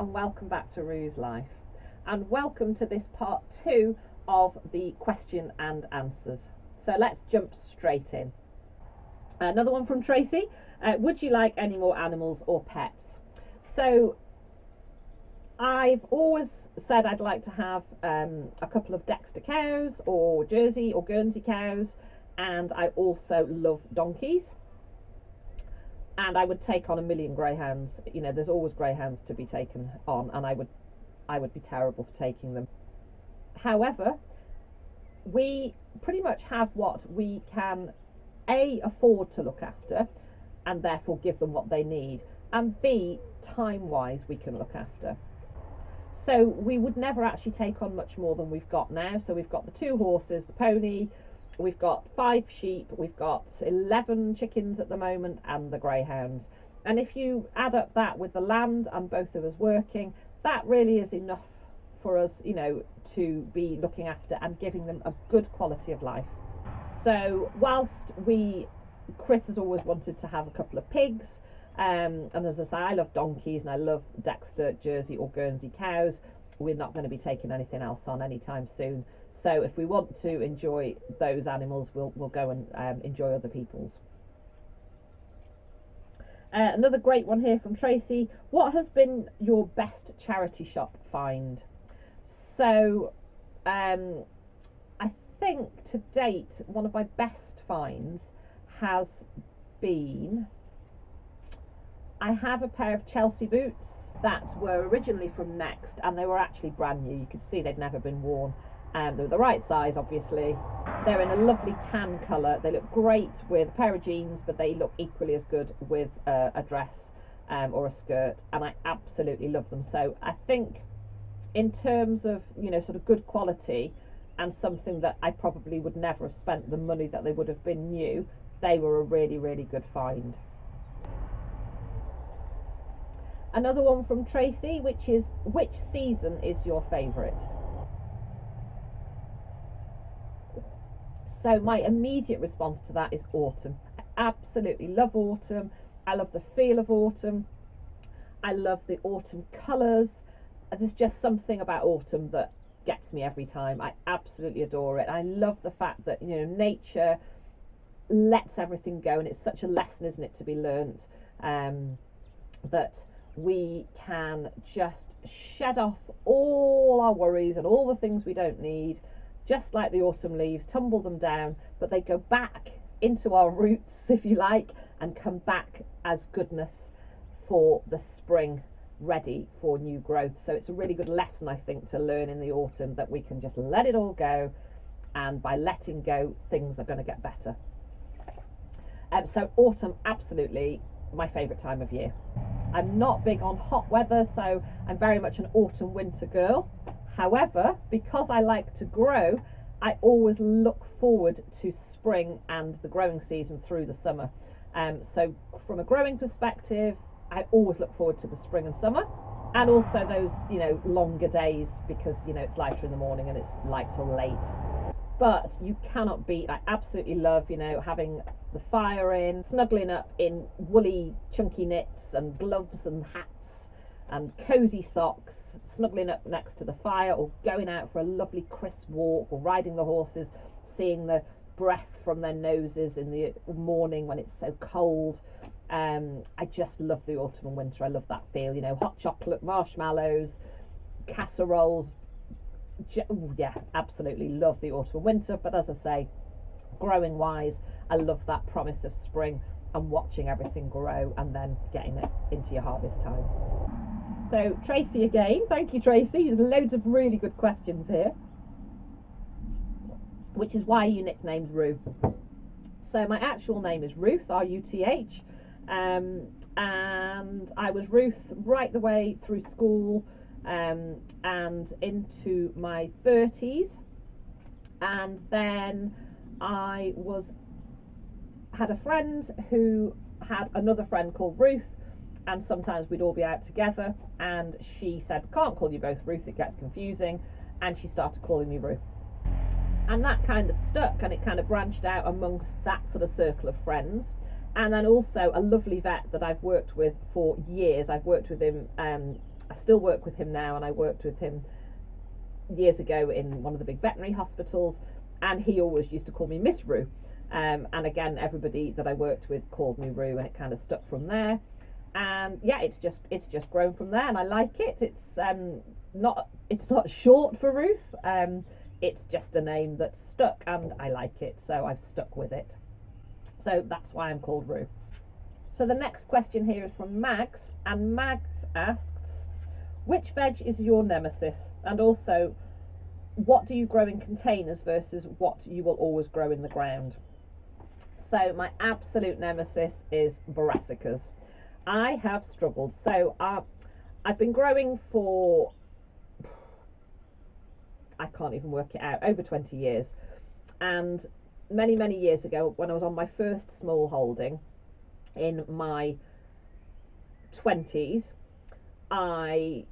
and welcome back to Rue's Life, and welcome to this part 2 of the question and answers. So let's jump straight in. Another one from Tracy. Would you like any more animals or pets? So I've always said I'd like to have a couple of Dexter cows or Jersey or Guernsey cows, and I also love donkeys. And I would take on a million greyhounds. You know, there's always greyhounds to be taken on, and I would be terrible for taking them. However, we pretty much have what we can A, afford to look after, and therefore give them what they need, and B, time-wise we can look after. So we would never actually take on much more than we've got now. So we've got the 2 horses, the pony, we've got 5 sheep, we've got 11 chickens at the moment, and the greyhounds. And if you add up that with the land and both of us working, that really is enough for us, you know, to be looking after and giving them a good quality of life. So whilst Chris has always wanted to have a couple of pigs, and as I say, I love donkeys and I love Dexter, Jersey or Guernsey cows, we're not going to be taking anything else on anytime soon. So if we want to enjoy those animals, we'll go and enjoy other people's. Another great one here from Tracy. What has been your best charity shop find? So I think to date one of my best finds has been, I have a pair of Chelsea boots that were originally from Next, and they were actually brand new. You could see they'd never been worn. They were the right size, obviously. They're in a lovely tan colour. They look great with a pair of jeans, but they look equally as good with a dress or a skirt, and I absolutely love them. So I think in terms of, you know, sort of good quality and something that I probably would never have spent the money that they would have been new, they were a really, really good find. Another one from Tracy, which is, which season is your favourite? So my immediate response to that is autumn. I absolutely love autumn. I love the feel of autumn. I love the autumn colours. There's just something about autumn that gets me every time. I absolutely adore it. I love the fact that, you know, nature lets everything go, and it's such a lesson, isn't it, to be learnt, that we can just shed off all our worries and all the things we don't need, just like the autumn leaves, tumble them down, but they go back into our roots, if you like, and come back as goodness for the spring, ready for new growth. So it's a really good lesson, I think, to learn in the autumn, that we can just let it all go, and by letting go, things are going to get better. So autumn, absolutely my favourite time of year. I'm not big on hot weather, so I'm very much an autumn winter girl. However, because I like to grow, I always look forward to spring and the growing season through the summer. So from a growing perspective, I always look forward to the spring and summer, and also those, you know, longer days, because, you know, it's lighter in the morning and it's light till late. But you cannot beat, I absolutely love, you know, having the fire in, snuggling up in woolly chunky knits and gloves and hats and cosy socks, snuggling up next to the fire, or going out for a lovely crisp walk, or riding the horses, seeing the breath from their noses in the morning when it's so cold. I just love the autumn and winter. I love that feel, you know, hot chocolate, marshmallows, casseroles. Yeah, absolutely love the autumn and winter. But as I say, growing wise, I love that promise of spring and watching everything grow and then getting it into your harvest time. So Tracy again, thank you Tracy, there's loads of really good questions here, which is why you nicknamed Rue. So my actual name is Ruth, R-U-T-H, and I was Ruth right the way through school, and into my 30s, and then I had a friend who had another friend called Ruth, and sometimes we'd all be out together, and she said, can't call you both Ruth, it gets confusing, and she started calling me Ruth. And that kind of stuck, and it kind of branched out amongst that sort of circle of friends. And then also a lovely vet that I've worked with for years. I've worked with him I still work with him now, and I worked with him years ago in one of the big veterinary hospitals, and he always used to call me Miss Roo. And again, everybody that I worked with called me Roo, and it kind of stuck from there. And yeah, it's just grown from there, and I like it. It's not short for Ruth. It's just a name that's stuck, and I like it, so I've stuck with it. So that's why I'm called Roo. So the next question here is from Mags, and Mags asks, which veg is your nemesis? And also, what do you grow in containers versus what you will always grow in the ground? So my absolute nemesis is brassicas. I have struggled. So I've been growing for, I can't even work it out, over 20 years. And many, many years ago, when I was on my first small holding in my 20s, I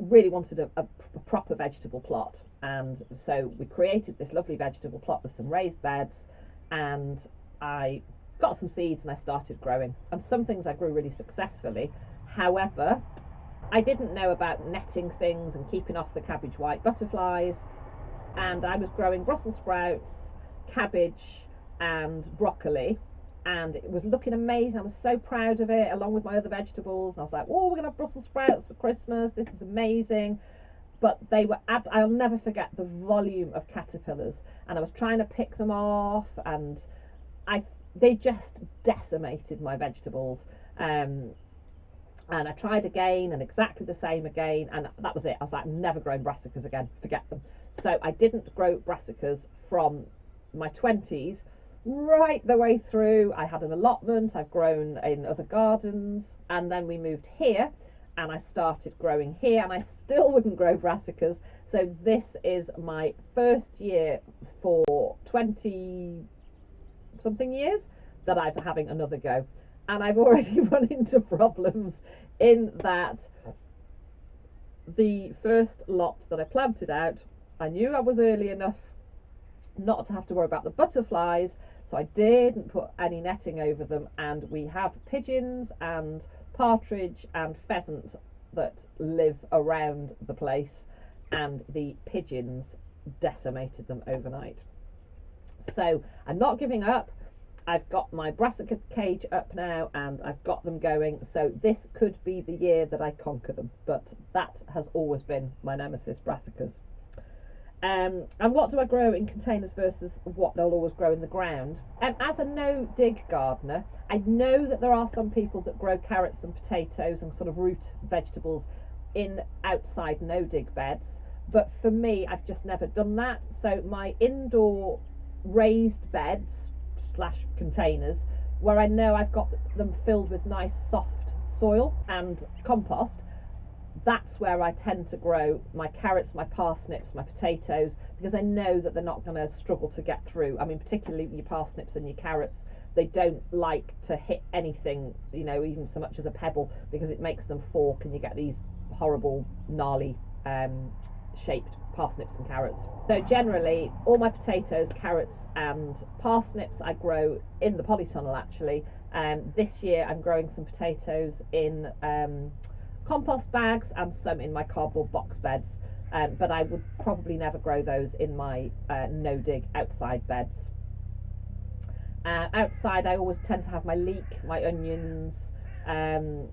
really wanted a proper vegetable plot. And so we created this lovely vegetable plot with some raised beds, and I got some seeds and I started growing. And some things I grew really successfully. However, I didn't know about netting things and keeping off the cabbage white butterflies, and I was growing Brussels sprouts, cabbage, and broccoli, and it was looking amazing. I was so proud of it, along with my other vegetables. And I was like, "Oh, we're gonna have Brussels sprouts for Christmas. This is amazing." But they were, I'll never forget the volume of caterpillars, and I was trying to pick them off, and I, they just decimated my vegetables. Um, and I tried again, and exactly the same again, and that was it. I was like, never growing brassicas again, forget them. So I didn't grow brassicas from my 20s right the way through. I had an allotment, I've grown in other gardens, and then we moved here, and I started growing here, and I still wouldn't grow brassicas. So this is my first year for 20 something years that I'm having another go. And I've already run into problems in that the first lot that I planted out, I knew I was early enough not to have to worry about the butterflies, so I didn't put any netting over them, and we have pigeons and partridge and pheasant that live around the place, and the pigeons decimated them overnight. So I'm not giving up. I've got my brassica cage up now, and I've got them going, so this could be the year that I conquer them, but that has always been my nemesis, brassicas. And what do I grow in containers versus what they'll always grow in the ground? As a no-dig gardener, I know that there are some people that grow carrots and potatoes and sort of root vegetables in outside no-dig beds, but for me, I've just never done that. So my indoor raised beds slash containers, where I know I've got them filled with nice soft soil and compost, that's where I tend to grow my carrots, my parsnips, my potatoes, because I know that they're not going to struggle to get through. I mean, particularly your parsnips and your carrots, they don't like to hit anything, even so much as a pebble, because it makes them fork and you get these horrible, gnarly shaped parsnips and carrots. So generally, all my potatoes, carrots and parsnips I grow in the polytunnel actually. This year I'm growing some potatoes in compost bags and some in my cardboard box beds, but I would probably never grow those in my no-dig outside beds. Outside I always tend to have my leek, my onions. Um,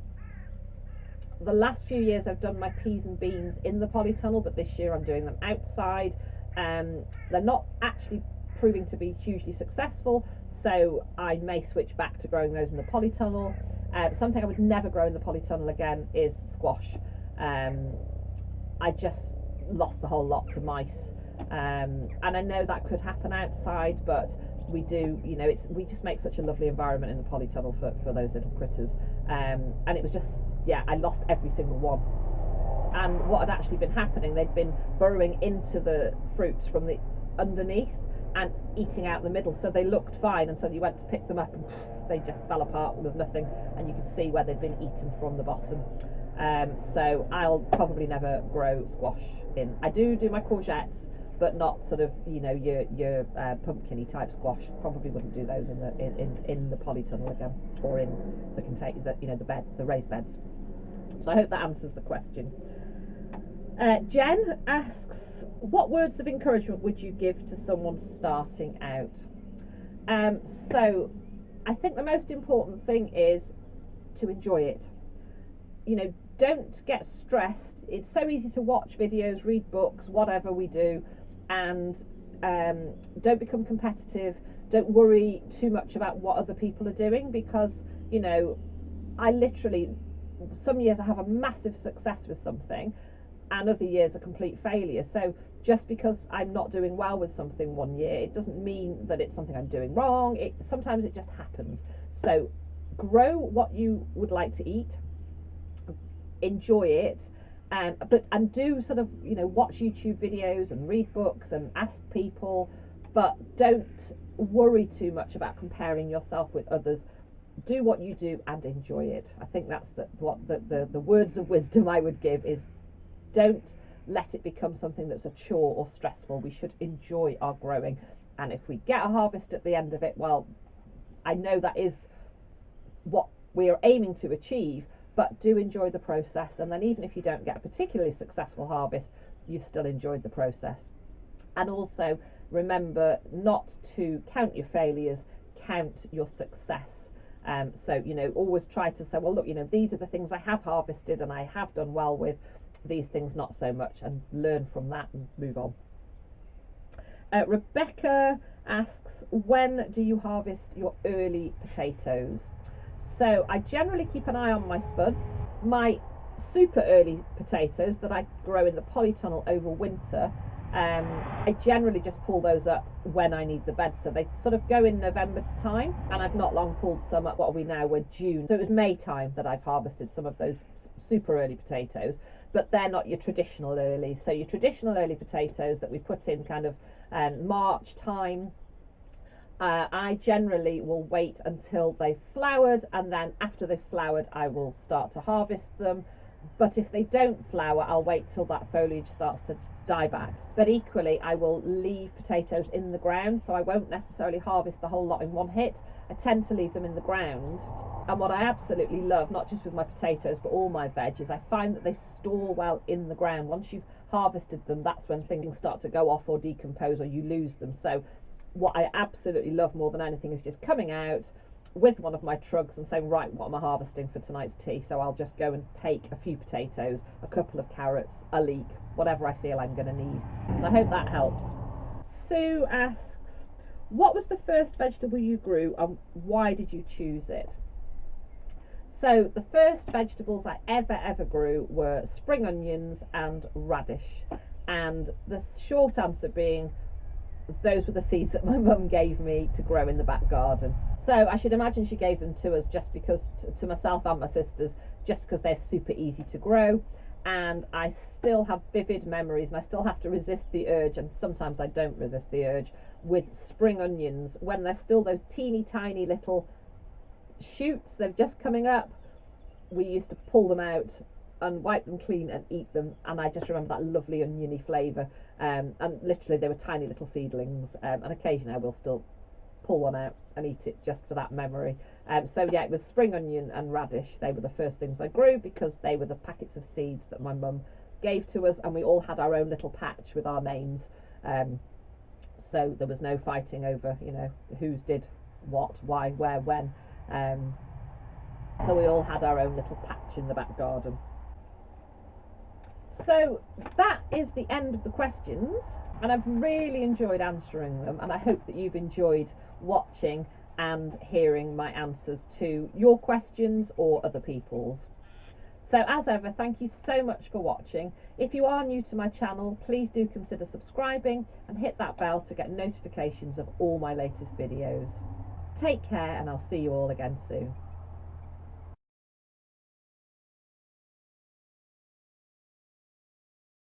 the last few years I've done my peas and beans in the polytunnel, but this year I'm doing them outside. They're not actually proving to be hugely successful, so I may switch back to growing those in the polytunnel. Something I would never grow in the polytunnel again is squash. I just lost the whole lot to mice, and I know that could happen outside, but we do, we just make such a lovely environment in the polytunnel for those little critters, and it was just, yeah, I lost every single one. And what had actually been happening, they'd been burrowing into the fruits from the underneath and eating out the middle, so they looked fine until you went to pick them up and they just fell apart. There was nothing, and you could see where they'd been eaten from the bottom. So I'll probably never grow squash in. I do my courgettes, but not sort of your pumpkin-y type squash. Probably wouldn't do those in the polytunnel again, or in the container, the raised beds. So I hope that answers the question. Jen asks, what words of encouragement would you give to someone starting out? Um, so I think the most important thing is to enjoy it. You know, don't get stressed. It's so easy to watch videos, read books, whatever we do, and don't become competitive. Don't worry too much about what other people are doing, because, you know, I literally, some years I have a massive success with something, and other years a complete failure. So just because I'm not doing well with something one year, it doesn't mean that it's something I'm doing wrong. Sometimes it just happens. So grow what you would like to eat, enjoy it, and do sort of, you know, watch YouTube videos and read books and ask people, but don't worry too much about comparing yourself with others. Do what you do and enjoy it. I think that's what the words of wisdom I would give is, don't let it become something that's a chore or stressful. We should enjoy our growing, and if we get a harvest at the end of it, well, I know that is what we are aiming to achieve, but do enjoy the process, and then even if you don't get a particularly successful harvest, you've still enjoyed the process. And also remember not to count your failures, count your success. So, you know, always try to say, well, look, you know, these are the things I have harvested and I have done well with, these things not so much, and learn from that and move on. Rebecca asks, when do you harvest your early potatoes? So I generally keep an eye on my spuds. My super early potatoes that I grow in the polytunnel over winter, I generally just pull those up when I need the bed. So they sort of go in November time, and I've not long pulled some up. What are we now? We're June. So it was May time that I've harvested some of those super early potatoes, but they're not your traditional early. So your traditional early potatoes that we put in kind of March time, I generally will wait until they've flowered, and then after they've flowered I will start to harvest them. But if they don't flower, I'll wait till that foliage starts to die back. But equally, I will leave potatoes in the ground, so I won't necessarily harvest the whole lot in one hit. I tend to leave them in the ground. And what I absolutely love, not just with my potatoes but all my veg, is I find that they store well in the ground. Once you've harvested them, that's when things start to go off or decompose or you lose them. So what I absolutely love more than anything is just coming out with one of my trugs and saying, right, what am I harvesting for tonight's tea? So I'll just go and take a few potatoes, a couple of carrots, a leek, whatever I feel I'm going to need. So I hope that helps. Sue asks, what was the first vegetable you grew and why did you choose it? So the first vegetables I ever grew were spring onions and radish. And the short answer being, those were the seeds that my mum gave me to grow in the back garden. So I should imagine she gave them to us just because, to myself and my sisters, just because they're super easy to grow. And I still have vivid memories, and I still have to resist the urge, and sometimes I don't resist the urge, with spring onions when they're still those teeny tiny little shoots. They're just coming up. We used to pull them out and wipe them clean and eat them, and I just remember that lovely oniony flavour. And literally they were tiny little seedlings, and occasionally I will still pull one out and eat it just for that memory. So yeah, it was spring onion and radish. They were the first things I grew because they were the packets of seeds that my mum gave to us, and we all had our own little patch with our names. So there was no fighting over, you know, who's did what, why, where, when. So we all had our own little patch in the back garden. So that is the end of the questions, and I've really enjoyed answering them, and I hope that you've enjoyed watching and hearing my answers to your questions or other people's. So as ever, thank you so much for watching. If you are new to my channel, please do consider subscribing and hit that bell to get notifications of all my latest videos. Take care, and I'll see you all again soon.